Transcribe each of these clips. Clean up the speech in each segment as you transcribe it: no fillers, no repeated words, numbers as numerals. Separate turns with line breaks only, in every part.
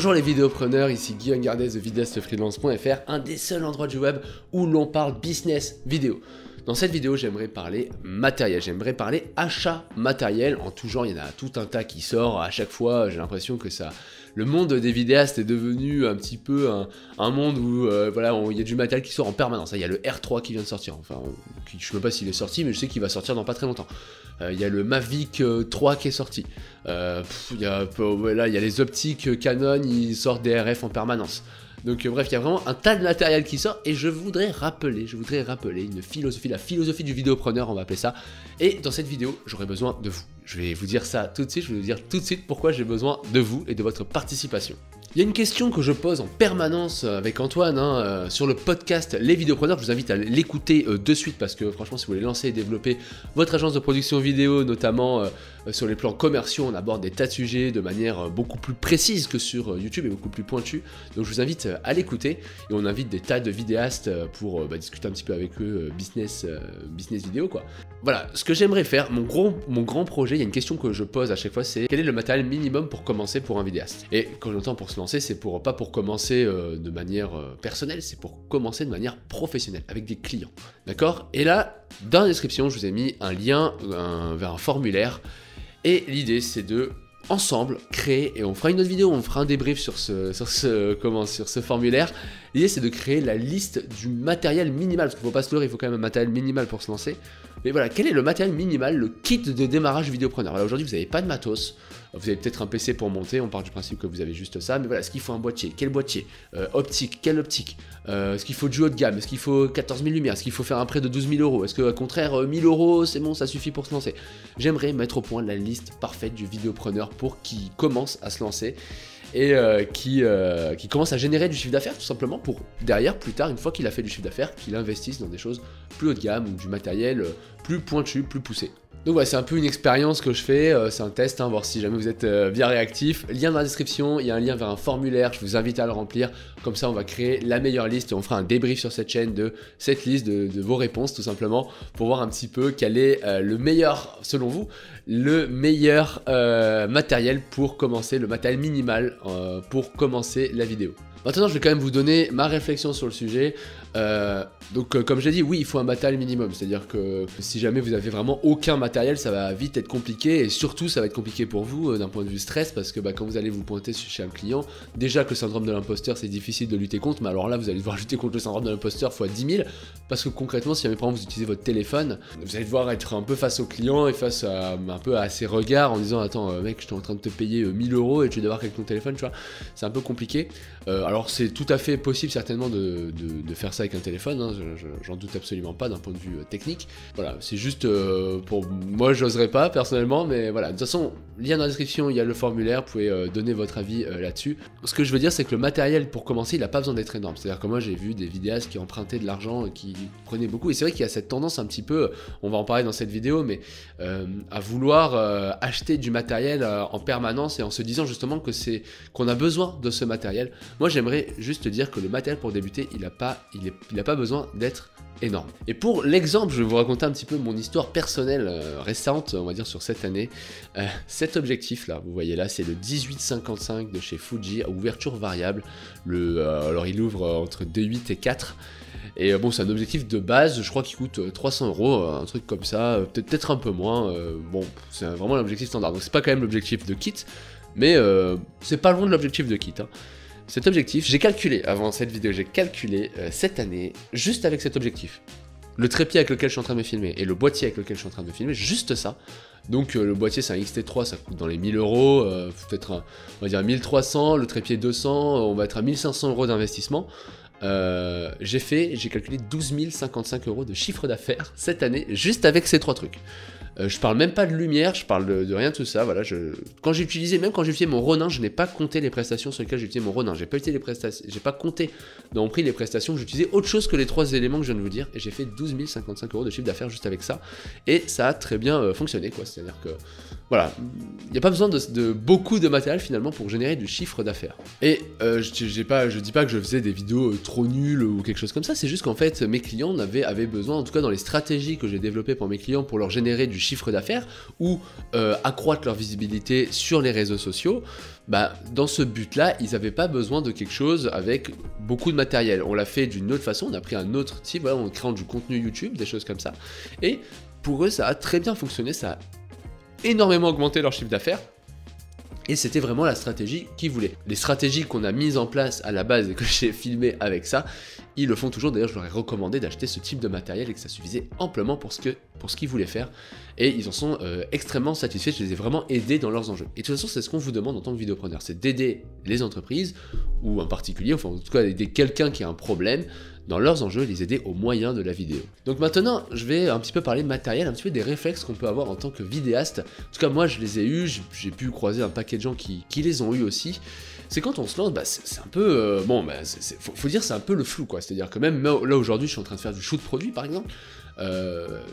Bonjour les vidéopreneurs, ici Guillaume Gardet de vidéastefreelance.fr, un des seuls endroits du web où l'on parle business vidéo. Dans cette vidéo, j'aimerais parler matériel, j'aimerais parler achat matériel en tout genre. Il y en a tout un tas qui sort à chaque fois. J'ai l'impression que le monde des vidéastes est devenu un petit peu un monde où voilà, il y a du matériel qui sort en permanence. Il y a le R3 qui vient de sortir, enfin, je ne sais même pas s'il est sorti, mais je sais qu'il va sortir dans pas très longtemps. Il y a le Mavic 3 qui est sorti. Il y a les optiques Canon, ils sortent des RF en permanence. Donc bref, il y a vraiment un tas de matériel qui sort et je voudrais rappeler une philosophie, la philosophie du vidéopreneur, on va appeler ça. Et dans cette vidéo, j'aurai besoin de vous. Je vais vous dire ça tout de suite, je vais vous dire tout de suite pourquoi j'ai besoin de vous et de votre participation. Il y a une question que je pose en permanence avec Antoine sur le podcast Les Vidéopreneurs. Je vous invite à l'écouter de suite parce que franchement, si vous voulez lancer et développer votre agence de production vidéo, notamment sur les plans commerciaux, on aborde des tas de sujets de manière beaucoup plus précise que sur YouTube et beaucoup plus pointue. Donc je vous invite à l'écouter et on invite des tas de vidéastes pour discuter un petit peu avec eux business vidéo quoi. Voilà, ce que j'aimerais faire, mon grand projet, il y a une question que je pose à chaque fois, c'est quel est le matériel minimum pour commencer pour un vidéaste? Et quand j'entends pour se lancer, c'est pas pour commencer de manière personnelle, c'est pour commencer de manière professionnelle, avec des clients, d'accord? Et là, dans la description, je vous ai mis un lien vers un formulaire, et l'idée c'est de ensemble créer, et on fera une autre vidéo, on fera un débrief sur ce formulaire. L'idée c'est de créer la liste du matériel minimal, parce qu'il ne faut pas se leurrer, il faut quand même un matériel minimal pour se lancer. Mais voilà, quel est le matériel minimal, le kit de démarrage vidéopreneur? Voilà, aujourd'hui vous n'avez pas de matos, vous avez peut-être un PC pour monter, on part du principe que vous avez juste ça, mais voilà, est-ce qu'il faut un boîtier? Quel boîtier? Optique, quelle optique? Est-ce qu'il faut du haut de gamme? Est-ce qu'il faut 14 000 lumières? Est-ce qu'il faut faire un prêt de 12 000 euros? Est-ce qu'au contraire 1000 euros c'est bon, ça suffit pour se lancer? J'aimerais mettre au point la liste parfaite du vidéopreneur pour qui commence à se lancer et qui commence à générer du chiffre d'affaires tout simplement pour derrière, plus tard, une fois qu'il a fait du chiffre d'affaires, qu'il investisse dans des choses plus haut de gamme ou du matériel plus pointu, plus poussé. Donc voilà, c'est un peu une expérience que je fais, c'est un test, voir si jamais vous êtes bien réactif. Lien dans la description, il y a un lien vers un formulaire, je vous invite à le remplir. Comme ça, on va créer la meilleure liste et on fera un débrief sur cette chaîne de cette liste, de vos réponses tout simplement, pour voir un petit peu quel est le meilleur, selon vous, le meilleur matériel pour commencer, le matériel minimal pour commencer la vidéo. Maintenant, je vais quand même vous donner ma réflexion sur le sujet. Comme j'ai dit, oui, il faut un matériel minimum. C'est-à-dire que si jamais vous avez vraiment aucun matériel, ça va vite être compliqué. Et surtout, ça va être compliqué pour vous d'un point de vue stress. Parce que quand vous allez vous pointer chez un client, déjà que le syndrome de l'imposteur, c'est difficile de lutter contre. Mais alors là, vous allez devoir lutter contre le syndrome de l'imposteur fois 10 000. Parce que concrètement, si jamais par exemple vous utilisez votre téléphone, vous allez devoir être un peu face au client et face un peu à ses regards en disant attends mec, je suis en train de te payer 1000 euros et tu vas devoir avec ton téléphone, tu vois. C'est un peu compliqué. Alors c'est tout à fait possible certainement de faire ça avec un téléphone, j'en doute absolument pas d'un point de vue technique. Voilà, c'est juste pour moi, j'oserais pas personnellement, mais voilà. De toute façon, lien dans la description, il y a le formulaire, vous pouvez donner votre avis là-dessus. Ce que je veux dire, c'est que le matériel pour commencer, il n'a pas besoin d'être énorme. C'est-à-dire que moi, j'ai vu des vidéastes qui empruntaient de l'argent et qui prenaient beaucoup. Et c'est vrai qu'il y a cette tendance un petit peu, on va en parler dans cette vidéo, mais à vouloir acheter du matériel en permanence et en se disant justement que qu'on a besoin de ce matériel. Moi, j'aimerais juste dire que le matériel pour débuter, il n'a pas besoin d'être énorme. Et pour l'exemple, je vais vous raconter un petit peu mon histoire personnelle récente, on va dire sur cette année. Cet objectif là, vous voyez là, c'est le 1855 de chez Fuji à ouverture variable. Alors il ouvre entre D8 et 4. Et bon, c'est un objectif de base, je crois qu'il coûte 300 euros, un truc comme ça, peut-être un peu moins. Bon, c'est vraiment l'objectif standard. Donc c'est pas quand même l'objectif de kit, mais c'est pas loin de l'objectif de kit. Cet objectif, j'ai calculé, avant cette vidéo, j'ai calculé cette année, juste avec cet objectif. Le trépied avec lequel je suis en train de me filmer et le boîtier avec lequel je suis en train de me filmer, juste ça. Donc le boîtier c'est un XT3, ça coûte dans les 1000 euros, peut-être on va dire 1300, le trépied 200, on va être à 1500 euros d'investissement. J'ai calculé 12 055 euros de chiffre d'affaires cette année, juste avec ces trois trucs. Je parle même pas de lumière, je parle de rien de tout ça, voilà, quand j'ai utilisé mon Ronin, je n'ai pas compté les prestations sur lesquelles j'ai utilisé mon Ronin, j'ai pas compté dans mon prix les prestations, j'ai utilisé autre chose que les trois éléments que je viens de vous dire, et j'ai fait 12 055 euros de chiffre d'affaires juste avec ça, et ça a très bien fonctionné, quoi, c'est-à-dire que, voilà, il n'y a pas besoin de beaucoup de matériel finalement pour générer du chiffre d'affaires. Et je dis pas que je faisais des vidéos trop nulles ou quelque chose comme ça, c'est juste qu'en fait, mes clients avaient besoin, en tout cas dans les stratégies que j'ai développées pour mes clients pour leur générer du chiffre chiffre d'affaires ou accroître leur visibilité sur les réseaux sociaux, bah, dans ce but-là, ils n'avaient pas besoin de quelque chose avec beaucoup de matériel. On l'a fait d'une autre façon, on a pris un autre type, voilà, en créant du contenu YouTube, des choses comme ça. Et pour eux, ça a très bien fonctionné, ça a énormément augmenté leur chiffre d'affaires. Et c'était vraiment la stratégie qu'ils voulaient. Les stratégies qu'on a mises en place à la base et que j'ai filmé avec ça, ils le font toujours. D'ailleurs, je leur ai recommandé d'acheter ce type de matériel et que ça suffisait amplement pour ce qu'ils voulaient faire. Et ils en sont extrêmement satisfaits. Je les ai vraiment aidés dans leurs enjeux. Et de toute façon, c'est ce qu'on vous demande en tant que vidéopreneur, c'est d'aider les entreprises ou un particulier, enfin en tout cas d'aider quelqu'un qui a un problème dans leurs enjeux, les aider au moyen de la vidéo. Donc maintenant, je vais un petit peu parler de matériel, un petit peu des réflexes qu'on peut avoir en tant que vidéaste. En tout cas, moi, je les ai eus, j'ai pu croiser un paquet de gens qui les ont eus aussi. C'est quand on se lance, bah, c'est un peu... faut dire c'est un peu le flou, quoi. C'est-à-dire que même là, aujourd'hui, je suis en train de faire du shoot produit, par exemple.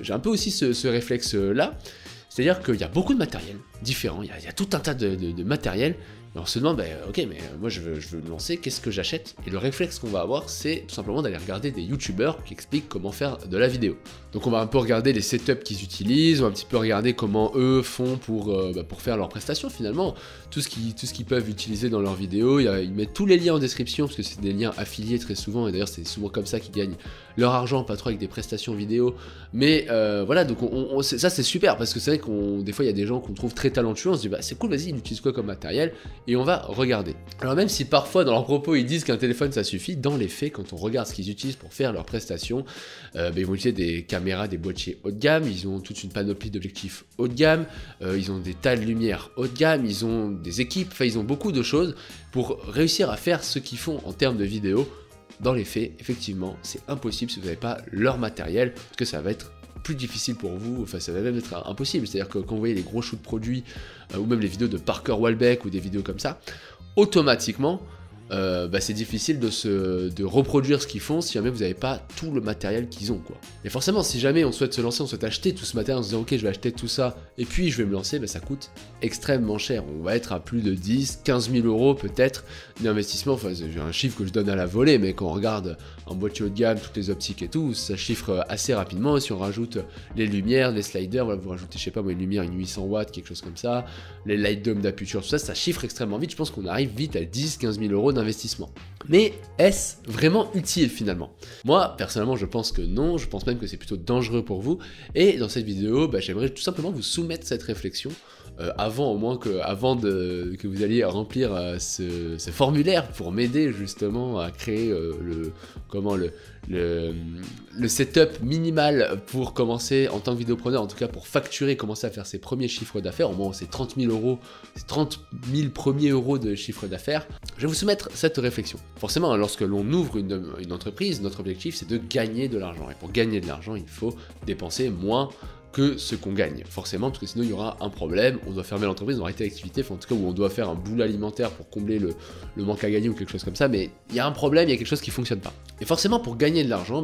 J'ai un peu aussi ce réflexe-là. C'est-à-dire qu'il y a beaucoup de matériel différent, il y a tout un tas de matériel. Et on se demande, ok, mais moi je veux me lancer, qu'est-ce que j'achète? Et le réflexe qu'on va avoir, c'est tout simplement d'aller regarder des youtubeurs qui expliquent comment faire de la vidéo. Donc on va un peu regarder les setups qu'ils utilisent, on va un petit peu regarder comment eux font pour faire leurs prestations finalement. Tout ce qu'ils peuvent utiliser dans leurs vidéos, ils mettent tous les liens en description, parce que c'est des liens affiliés très souvent, et d'ailleurs c'est souvent comme ça qu'ils gagnent leur argent, pas trop avec des prestations vidéo. Mais voilà, donc ça c'est super, parce que c'est vrai des fois il y a des gens qu'on trouve très talentueux, on se dit bah c'est cool, vas-y, ils utilisent quoi comme matériel? Et on va regarder. Alors même si parfois dans leurs propos ils disent qu'un téléphone ça suffit, dans les faits, quand on regarde ce qu'ils utilisent pour faire leurs prestations, ils vont utiliser des caméras, des boîtiers haut de gamme, ils ont toute une panoplie d'objectifs haut de gamme, ils ont des tas de lumières haut de gamme, ils ont des équipes, enfin ils ont beaucoup de choses pour réussir à faire ce qu'ils font en termes de vidéo. Dans les faits, effectivement, c'est impossible si vous n'avez pas leur matériel, parce que ça va être plus difficile pour vous, enfin ça va même être impossible, c'est-à-dire que quand vous voyez les gros shoots produits, ou même les vidéos de Parker Walbeck ou des vidéos comme ça, automatiquement, c'est difficile de reproduire ce qu'ils font si jamais vous n'avez pas tout le matériel qu'ils ont, quoi. Et forcément, si jamais on souhaite se lancer, on souhaite acheter tout ce matériel en se disant ok, je vais acheter tout ça et puis je vais me lancer, ça coûte extrêmement cher. On va être à plus de 10, 15 000 euros peut-être d'investissement. Enfin, j'ai un chiffre que je donne à la volée, mais quand on regarde un boîtier haut de gamme, toutes les optiques et tout, ça chiffre assez rapidement. Et si on rajoute les lumières, les sliders, voilà, vous rajoutez, je sais pas moi, une lumière, une 800 watts, quelque chose comme ça, les light dome d'aperture, tout ça, ça chiffre extrêmement vite. Je pense qu'on arrive vite à 10, 15 000 euros d'investissement. Mais est-ce vraiment utile finalement? Moi, personnellement, je pense que non, je pense même que c'est plutôt dangereux pour vous. Et dans cette vidéo, j'aimerais tout simplement vous soumettre cette réflexion avant que vous alliez remplir ce formulaire pour m'aider justement à créer le setup minimal pour commencer en tant que vidéopreneur, en tout cas pour facturer, commencer à faire ses premiers chiffres d'affaires. Au moins c'est 30 000 euros, c'est 30 000 premiers euros de chiffre d'affaires. Je vais vous soumettre cette réflexion. Forcément, lorsque l'on ouvre une entreprise, notre objectif c'est de gagner de l'argent. Et pour gagner de l'argent, il faut dépenser moins que ce qu'on gagne, forcément, parce que sinon il y aura un problème, on doit fermer l'entreprise, on doit arrêter l'activité, enfin, en tout cas où on doit faire un boulot alimentaire pour combler le manque à gagner ou quelque chose comme ça, mais il y a un problème, il y a quelque chose qui fonctionne pas. Et forcément pour gagner de l'argent,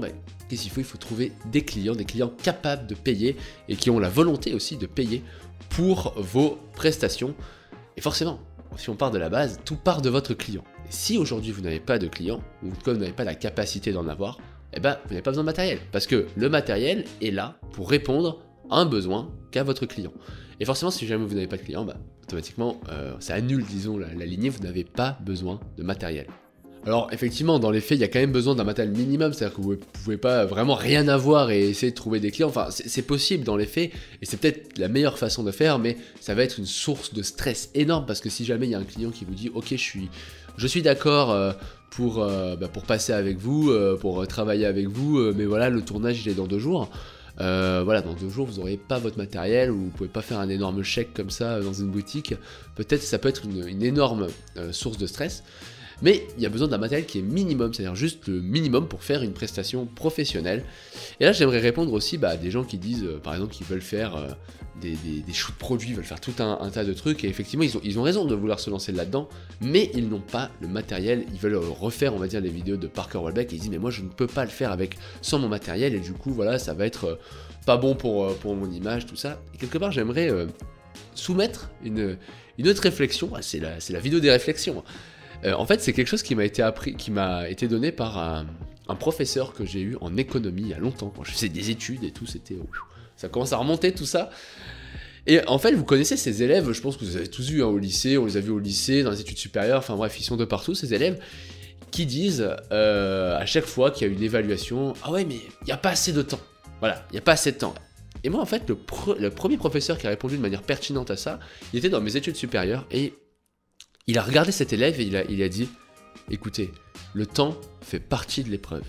qu'est-ce qu'il faut? Il faut trouver des clients capables de payer et qui ont la volonté aussi de payer pour vos prestations. Et forcément, si on part de la base, tout part de votre client. Et si aujourd'hui vous n'avez pas de client, ou en tout cas vous n'avez pas la capacité d'en avoir, vous n'avez pas besoin de matériel, parce que le matériel est là pour répondre un besoin qu'a votre client. Et forcément, si jamais vous n'avez pas de client, automatiquement, ça annule, disons, la lignée, vous n'avez pas besoin de matériel. Alors, effectivement, dans les faits, il y a quand même besoin d'un matériel minimum, c'est-à-dire que vous ne pouvez pas vraiment rien avoir et essayer de trouver des clients. Enfin, c'est possible dans les faits, et c'est peut-être la meilleure façon de faire, mais ça va être une source de stress énorme, parce que si jamais il y a un client qui vous dit « Ok, je suis d'accord pour passer avec vous, pour travailler avec vous, mais voilà, le tournage, il est dans 2 jours », dans 2 jours vous n'aurez pas votre matériel, ou vous pouvez pas faire un énorme chèque comme ça dans une boutique. Peut-être ça peut être une énorme source de stress, mais il y a besoin d'un matériel qui est minimum, c'est-à-dire juste le minimum pour faire une prestation professionnelle. Et là j'aimerais répondre aussi à des gens qui disent par exemple qu'ils veulent faire des shoots produits, ils veulent faire tout un tas de trucs, et effectivement ils ont raison de vouloir se lancer là-dedans, mais ils n'ont pas le matériel. Ils veulent refaire, on va dire, les vidéos de Parker Walbeck, et ils disent mais moi je ne peux pas le faire sans mon matériel, et du coup voilà, ça va être pas bon pour mon image, tout ça. Et quelque part j'aimerais soumettre une autre réflexion. C'est la vidéo des réflexions. En fait, c'est quelque chose qui m'a été donné par un professeur que j'ai eu en économie il y a longtemps, quand je faisais des études et tout, ça commence à remonter tout ça. Et en fait, vous connaissez ces élèves, je pense que vous les avez tous vus hein, au lycée, on les a vus au lycée, dans les études supérieures, enfin bref, ils sont de partout, ces élèves, qui disent à chaque fois qu'il y a une évaluation, ah ouais, mais il n'y a pas assez de temps. Voilà, il n'y a pas assez de temps. Et moi, en fait, le premier professeur qui a répondu de manière pertinente à ça, il était dans mes études supérieures, et il a regardé cet élève et il a dit, écoutez, le temps fait partie de l'épreuve.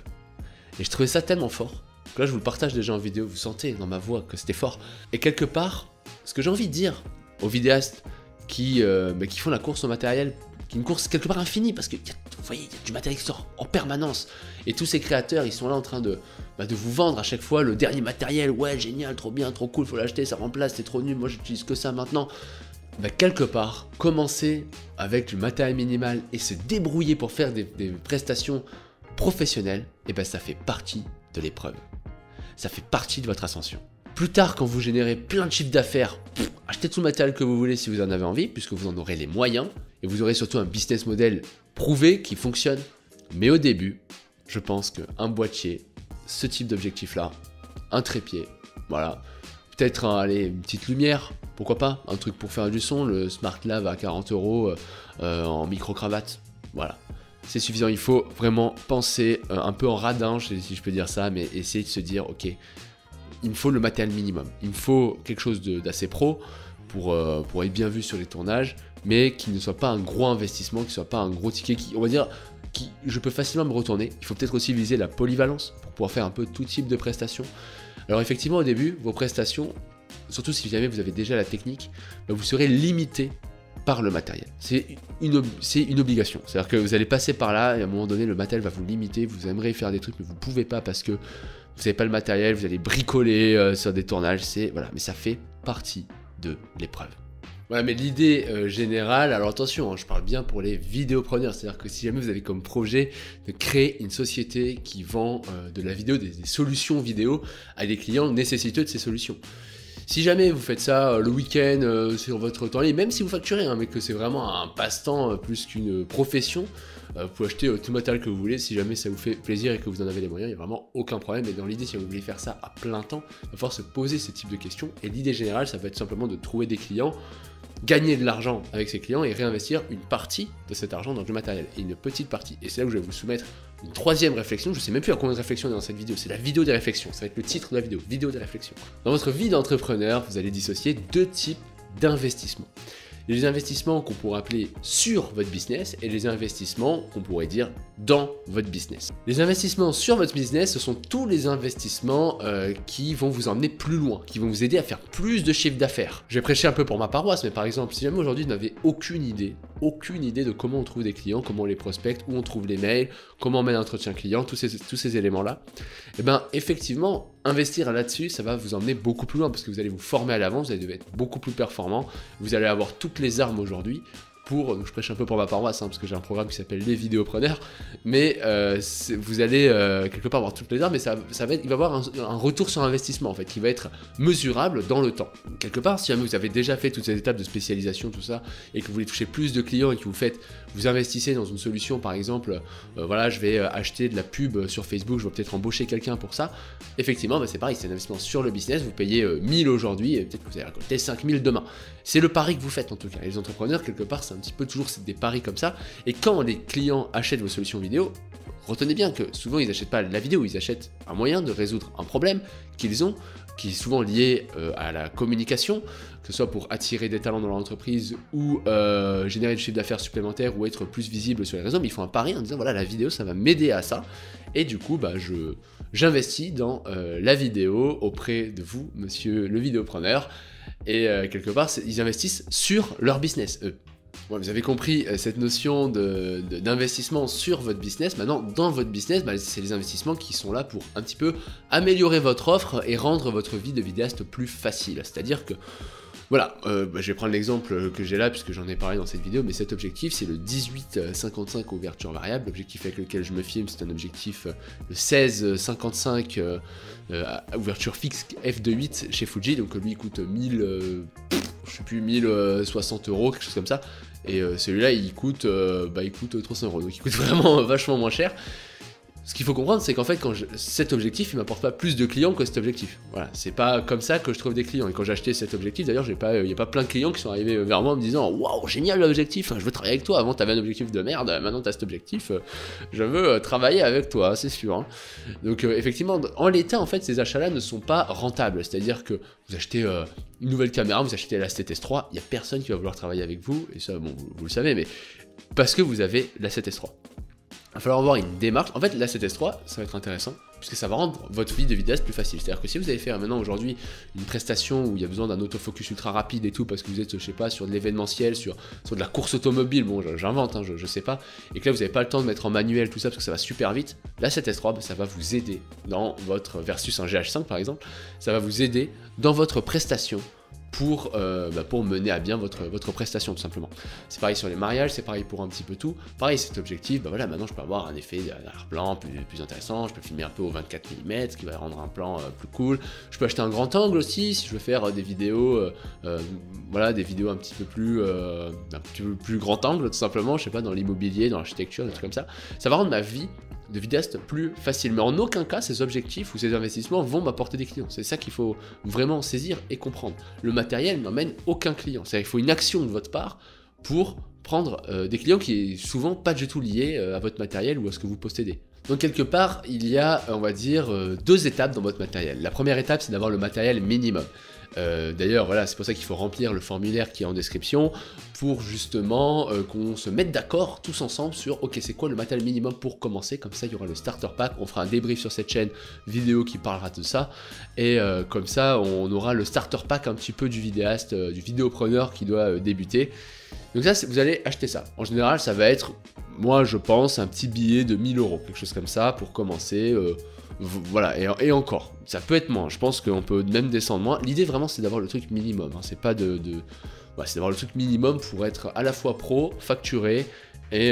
Et je trouvais ça tellement fort, que là je vous le partage déjà en vidéo, vous sentez dans ma voix que c'était fort. Et quelque part, ce que j'ai envie de dire aux vidéastes qui font la course au matériel, qui est une course quelque part infinie, parce que vous voyez, il y a du matériel qui sort en permanence, et tous ces créateurs, ils sont là en train de vous vendre à chaque fois le dernier matériel, ouais génial, trop bien, trop cool, faut l'acheter, ça remplace, c'est trop nul, moi j'utilise que ça maintenant. Quelque part, commencer avec du matériel minimal et se débrouiller pour faire des prestations professionnelles, et ça fait partie de l'épreuve. Ça fait partie de votre ascension. Plus tard, quand vous générez plein de chiffres d'affaires, achetez tout le matériel que vous voulez si vous en avez envie, puisque vous en aurez les moyens, et vous aurez surtout un business model prouvé qui fonctionne. Mais au début, je pense qu'un boîtier, ce type d'objectif-là, un trépied, voilà, peut-être une petite lumière, pourquoi pas, un truc pour faire du son, le Smart Lav à 40 € en micro-cravate, voilà. C'est suffisant, il faut vraiment penser un peu en radin, si je peux dire ça, mais essayer de se dire, ok, il me faut le matériel minimum, il me faut quelque chose d'assez pro pour être bien vu sur les tournages, mais qui ne soit pas un gros investissement, qui ne soit pas un gros ticket, on va dire, je peux facilement me retourner. Il faut peut-être aussi viser la polyvalence pour pouvoir faire un peu tout type de prestations. Alors effectivement, au début, vos prestations, surtout si jamais vous avez déjà la technique, vous serez limité par le matériel. C'est une obligation. C'est-à-dire que vous allez passer par là et à un moment donné, le matériel va vous limiter. Vous aimeriez faire des trucs, mais vous ne pouvez pas parce que vous n'avez pas le matériel. Vous allez bricoler sur des tournages. Voilà, mais ça fait partie de l'épreuve. Voilà, mais l'idée générale, alors attention, hein, je parle bien pour les vidéopreneurs, c'est-à-dire que si jamais vous avez comme projet de créer une société qui vend de la vidéo, des solutions vidéo à des clients nécessiteux de ces solutions. Si jamais vous faites ça le week-end sur votre temps libre, même si vous facturez, hein, mais que c'est vraiment un passe-temps plus qu'une profession, vous pouvez acheter tout le matériel que vous voulez. Si jamais ça vous fait plaisir et que vous en avez les moyens, il n'y a vraiment aucun problème. Et dans l'idée, si vous voulez faire ça à plein temps, il va falloir se poser ce type de questions. Et l'idée générale, ça va être simplement de trouver des clients, gagner de l'argent avec ces clients et réinvestir une partie de cet argent dans du matériel, et une petite partie. Et c'est là où je vais vous soumettre une troisième réflexion. Je ne sais même plus à combien de réflexions on est dans cette vidéo, c'est la vidéo des réflexions, ça va être le titre de la vidéo, vidéo des réflexions. Dans votre vie d'entrepreneur, vous allez dissocier deux types d'investissements. Les investissements qu'on pourrait appeler sur votre business et les investissements qu'on pourrait dire dans votre business. Les investissements sur votre business, ce sont tous les investissements qui vont vous emmener plus loin, qui vont vous aider à faire plus de chiffre d'affaires. Je vais prêcher un peu pour ma paroisse, mais par exemple, si jamais aujourd'hui vous n'avez aucune idée de comment on trouve des clients, comment on les prospecte, où on trouve les mails, comment on met l'entretien client, tous ces éléments-là, et effectivement, investir là-dessus, ça va vous emmener beaucoup plus loin parce que vous allez vous former à l'avance, vous allez devoir être beaucoup plus performant, vous allez avoir toutes les armes aujourd'hui pour, donc je prêche un peu pour ma paroisse parce que j'ai un programme qui s'appelle les vidéopreneurs, mais vous allez quelque part avoir toutes les armes, mais il va avoir un retour sur investissement en fait qui va être mesurable dans le temps. Quelque part, si jamais vous avez déjà fait toutes ces étapes de spécialisation, tout ça, et que vous voulez toucher plus de clients et que vous investissez dans une solution, par exemple, voilà, je vais acheter de la pub sur Facebook, je vais peut-être embaucher quelqu'un pour ça. Effectivement, c'est pareil, c'est un investissement sur le business, vous payez 1000 aujourd'hui et peut-être que vous allez récolter 5000 demain. C'est le pari que vous faites en tout cas. Et les entrepreneurs, quelque part, c'est un petit peu toujours des paris comme ça. Et quand les clients achètent vos solutions vidéo, retenez bien que souvent ils n'achètent pas la vidéo, ils achètent un moyen de résoudre un problème qu'ils ont, qui est souvent lié à la communication, que ce soit pour attirer des talents dans leur entreprise ou générer du chiffre d'affaires supplémentaire ou être plus visible sur les réseaux, mais ils font un pari en disant voilà, la vidéo ça va m'aider à ça, et du coup j'investis dans la vidéo auprès de vous, monsieur le vidéopreneur, et quelque part ils investissent sur leur business, eux. Bon, vous avez compris cette notion d'investissement sur votre business. Maintenant, dans votre business, c'est les investissements qui sont là pour un petit peu améliorer votre offre et rendre votre vie de vidéaste plus facile. C'est-à-dire que, voilà, je vais prendre l'exemple que j'ai là puisque j'en ai parlé dans cette vidéo, mais cet objectif, c'est le 18-55 ouverture variable. L'objectif avec lequel je me filme, c'est un objectif le 16-55 ouverture fixe f2.8 chez Fuji. Donc lui, il coûte 1060 €, quelque chose comme ça. Et celui-là, il coûte 300 €, donc il coûte vraiment vachement moins cher. Ce qu'il faut comprendre, c'est qu'en fait, cet objectif, il m'apporte pas plus de clients que cet objectif. Voilà, c'est pas comme ça que je trouve des clients. Et quand j'ai acheté cet objectif, d'ailleurs, il n'y a pas plein de clients qui sont arrivés vers moi en me disant waouh, génial l'objectif, je veux travailler avec toi. Avant, tu avais un objectif de merde, maintenant, tu as cet objectif, je veux travailler avec toi, c'est sûr. Hein. Donc, effectivement, en l'état, en fait, ces achats-là ne sont pas rentables. C'est-à-dire que vous achetez une nouvelle caméra, vous achetez la 7S3, il n'y a personne qui va vouloir travailler avec vous, et ça, bon, vous le savez, mais parce que vous avez la 7S3. Il va falloir avoir une démarche. En fait, la 7S3, ça va être intéressant, puisque ça va rendre votre vie de vidéaste plus facile. C'est-à-dire que si vous allez faire maintenant aujourd'hui une prestation où il y a besoin d'un autofocus ultra rapide et tout, parce que vous êtes, je sais pas, sur de l'événementiel, sur de la course automobile, bon, j'invente, hein, je sais pas, et que là vous n'avez pas le temps de mettre en manuel tout ça, parce que ça va super vite, la 7S3, ça va vous aider dans votre, versus un GH5 par exemple, ça va vous aider dans votre prestation, pour mener à bien votre prestation tout simplement. C'est pareil sur les mariages, c'est pareil pour un petit peu tout. Pareil, cet objectif, voilà, maintenant je peux avoir un effet d'arrière-plan plus intéressant, je peux filmer un peu au 24 mm, ce qui va rendre un plan plus cool. Je peux acheter un grand angle aussi, si je veux faire des vidéos, des vidéos un petit peu plus grand angle tout simplement, je sais pas, dans l'immobilier, dans l'architecture, des trucs comme ça. Ça va rendre ma vie de vidéaste plus facile, mais en aucun cas ces objectifs ou ces investissements vont m'apporter des clients. C'est ça qu'il faut vraiment saisir et comprendre. Le matériel n'emmène aucun client, c'est-à-dire qu'il faut une action de votre part pour prendre des clients qui est souvent pas du tout lié à votre matériel ou à ce que vous possédez. Donc quelque part, il y a, on va dire, deux étapes dans votre matériel. La première étape, c'est d'avoir le matériel minimum. D'ailleurs, voilà, c'est pour ça qu'il faut remplir le formulaire qui est en description pour justement qu'on se mette d'accord tous ensemble sur ok, c'est quoi le matériel minimum pour commencer. Comme ça, il y aura le starter pack. On fera un débrief sur cette chaîne vidéo qui parlera de ça. Et comme ça, on aura le starter pack un petit peu du vidéaste, du vidéopreneur qui doit débuter. Donc ça, vous allez acheter ça. En général, ça va être, moi je pense, un petit billet de 1000 €, quelque chose comme ça pour commencer. Voilà, et encore, ça peut être moins, je pense qu'on peut même descendre moins. L'idée vraiment c'est d'avoir le truc minimum, hein. C'est pas c'est d'avoir le truc minimum pour être à la fois pro, facturé et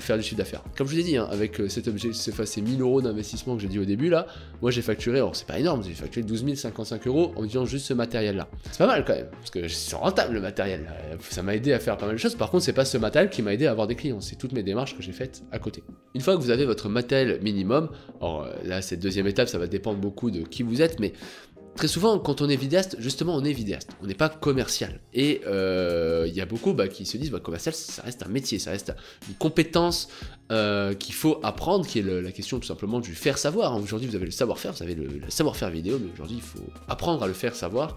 faire du chiffre d'affaires. Comme je vous ai dit, hein, avec cet objet, ces 1000 € d'investissement que j'ai dit au début là, moi j'ai facturé, alors c'est pas énorme, j'ai facturé 12 055 € en utilisant juste ce matériel là. C'est pas mal quand même, parce que c'est rentable le matériel, là. Ça m'a aidé à faire pas mal de choses. Par contre, c'est pas ce matériel qui m'a aidé à avoir des clients, c'est toutes mes démarches que j'ai faites à côté. Une fois que vous avez votre matériel minimum, alors là cette deuxième étape, ça va dépendre beaucoup de qui vous êtes, mais très souvent, quand on est vidéaste, justement, on est vidéaste, on n'est pas commercial. Et il y a beaucoup qui se disent, commercial, ça reste un métier, ça reste une compétence qu'il faut apprendre, qui est la question tout simplement du faire savoir. Aujourd'hui, vous avez le savoir-faire, vous avez le savoir-faire vidéo, mais aujourd'hui, il faut apprendre à le faire savoir.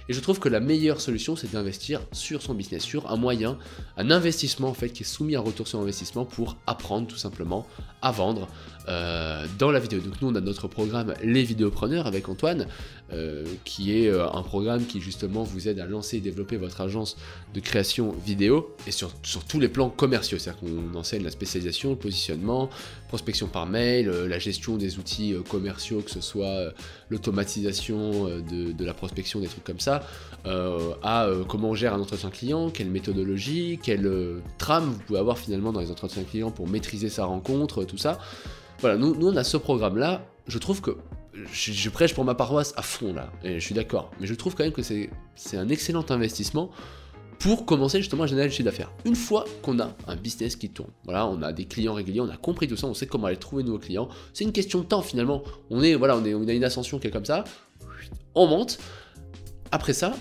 Et je trouve que la meilleure solution, c'est d'investir sur son business, sur un moyen, un investissement en fait qui est soumis à retour sur investissement pour apprendre tout simplement à vendre dans la vidéo. Donc nous, on a notre programme Les Vidéopreneurs avec Antoine, qui est un programme qui justement vous aide à lancer et développer votre agence de création vidéo et sur tous les plans commerciaux. C'est-à-dire qu'on enseigne la spécialisation, le positionnement, prospection par mail, la gestion des outils commerciaux, que ce soit l'automatisation de la prospection, des trucs comme ça, comment on gère un entretien client, quelle méthodologie, quelle trame vous pouvez avoir finalement dans les entretiens clients pour maîtriser sa rencontre, tout ça. Voilà, nous on a ce programme-là. Je trouve que je prêche pour ma paroisse à fond là, et je suis d'accord, mais je trouve quand même que c'est un excellent investissement pour commencer justement à générer le chiffre d'affaires. Une fois qu'on a un business qui tourne, voilà, on a des clients réguliers, on a compris tout ça, on sait comment aller trouver de nouveaux clients, c'est une question de temps finalement. On a une ascension qui est comme ça, on monte. Après ça,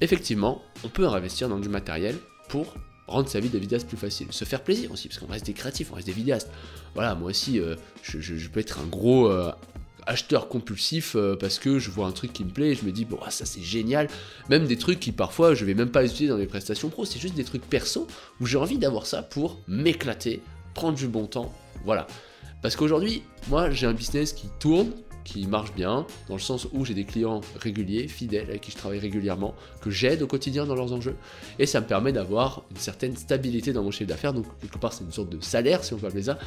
effectivement, on peut investir dans du matériel pour rendre sa vie de vidéaste plus facile, se faire plaisir aussi, parce qu'on reste des créatifs, on reste des vidéastes. Voilà, moi aussi, je peux être un gros acheteur compulsif parce que je vois un truc qui me plaît et je me dis, bon, ça c'est génial. Même des trucs qui parfois, je vais même pas les utiliser dans mes prestations pro, c'est juste des trucs perso où j'ai envie d'avoir ça pour m'éclater, prendre du bon temps, voilà. Parce qu'aujourd'hui, moi, j'ai un business qui tourne, qui marche bien, dans le sens où j'ai des clients réguliers, fidèles, avec qui je travaille régulièrement, que j'aide au quotidien dans leurs enjeux, et ça me permet d'avoir une certaine stabilité dans mon chiffre d'affaires, donc quelque part c'est une sorte de salaire, si on peut appeler ça,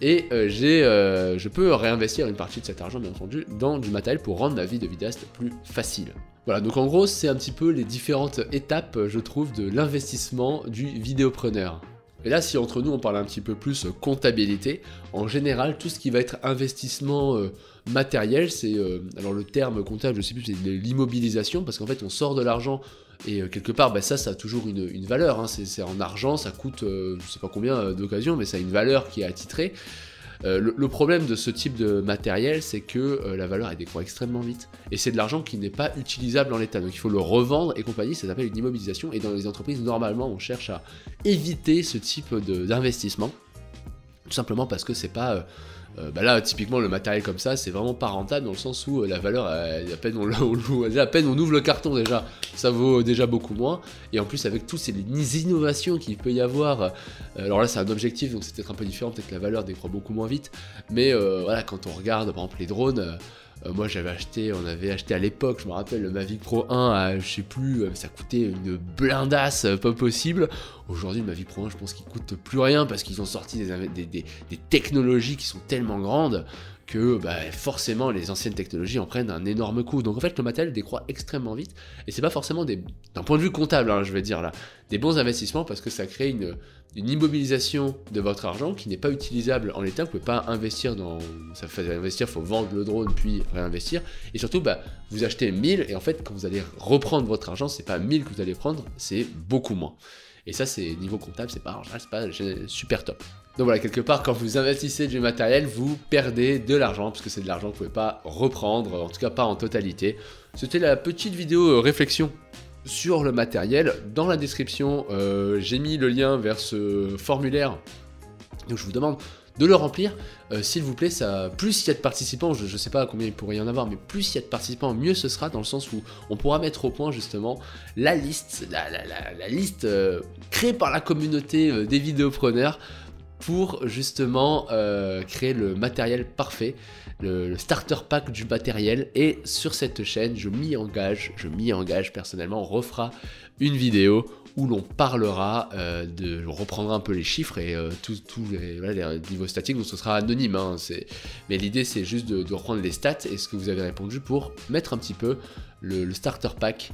et je peux réinvestir une partie de cet argent, bien entendu, dans du matériel pour rendre ma vie de vidéaste plus facile. Voilà, donc en gros, c'est un petit peu les différentes étapes, je trouve, de l'investissement du vidéopreneur. Et là, si entre nous on parle un petit peu plus comptabilité, en général, tout ce qui va être investissement matériel, c'est, alors le terme comptable, je sais plus, c'est de l'immobilisation, parce qu'en fait on sort de l'argent et quelque part, ça a toujours une valeur, hein, c'est en argent, ça coûte, je sais pas combien d'occasion, mais ça a une valeur qui est attitrée. Le problème de ce type de matériel, c'est que la valeur elle décroît extrêmement vite. Et c'est de l'argent qui n'est pas utilisable en l'état. Donc il faut le revendre et compagnie, ça s'appelle une immobilisation. Et dans les entreprises, normalement, on cherche à éviter ce type d'investissement. Tout simplement parce que c'est pas... là, typiquement, le matériel comme ça, c'est vraiment pas rentable dans le sens où la valeur, à peine à peine on ouvre le carton déjà, ça vaut déjà beaucoup moins. Et en plus, avec toutes ces innovations qu'il peut y avoir, alors là, c'est un objectif, donc c'est peut-être un peu différent, peut-être que la valeur décroît beaucoup moins vite. Mais voilà, quand on regarde, par exemple, les drones... moi on avait acheté à l'époque, je me rappelle, le Mavic Pro 1 à, je sais plus, ça coûtait une blindasse pas possible. Aujourd'hui, le Mavic Pro 1, je pense qu'il coûte plus rien parce qu'ils ont sorti des technologies qui sont tellement grandes que forcément les anciennes technologies en prennent un énorme coup. Donc en fait, le matériel décroît extrêmement vite et c'est pas forcément d'un point de vue comptable, je vais dire là, des bons investissements parce que ça crée une immobilisation de votre argent qui n'est pas utilisable en l'état. Vous pouvez pas investir ça fait investir, il faut vendre le drone puis réinvestir. Et surtout, vous achetez 1000 et en fait, quand vous allez reprendre votre argent, c'est pas 1000 que vous allez prendre, c'est beaucoup moins. Et ça, c'est niveau comptable, c'est pas super top. Donc voilà, quelque part, quand vous investissez du matériel, vous perdez de l'argent, parce que c'est de l'argent que vous ne pouvez pas reprendre, en tout cas pas en totalité. C'était la petite vidéo réflexion sur le matériel. Dans la description, j'ai mis le lien vers ce formulaire. Donc je vous demande de le remplir, s'il vous plaît. Plus il y a de participants, je ne sais pas combien il pourrait y en avoir, mais plus il y a de participants, mieux ce sera, dans le sens où on pourra mettre au point justement la liste, la liste créée par la communauté des vidéopreneurs pour justement créer le matériel parfait, le starter pack du matériel. Et sur cette chaîne, je m'y engage personnellement, on refera une vidéo où l'on parlera on reprendra un peu les chiffres et tous les niveaux statiques, donc ce sera anonyme, mais l'idée c'est juste de reprendre les stats et ce que vous avez répondu pour mettre un petit peu le starter pack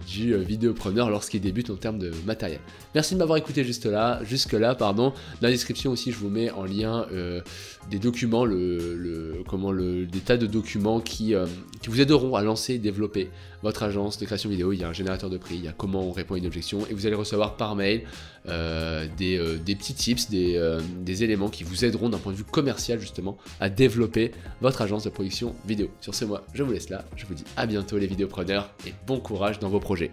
du vidéopreneur lorsqu'il débute en termes de matériel. Merci de m'avoir écouté jusque là. Dans la description aussi, je vous mets en lien des documents, des tas de documents qui vous aideront à lancer et développer votre agence de création vidéo. Il y a un générateur de prix, il y a comment on répond à une objection, et vous allez recevoir par mail des petits tips, des éléments qui vous aideront d'un point de vue commercial justement à développer votre agence de production vidéo. Sur ce, moi, je vous laisse là. Je vous dis à bientôt les vidéopreneurs et bon courage dans vos projets.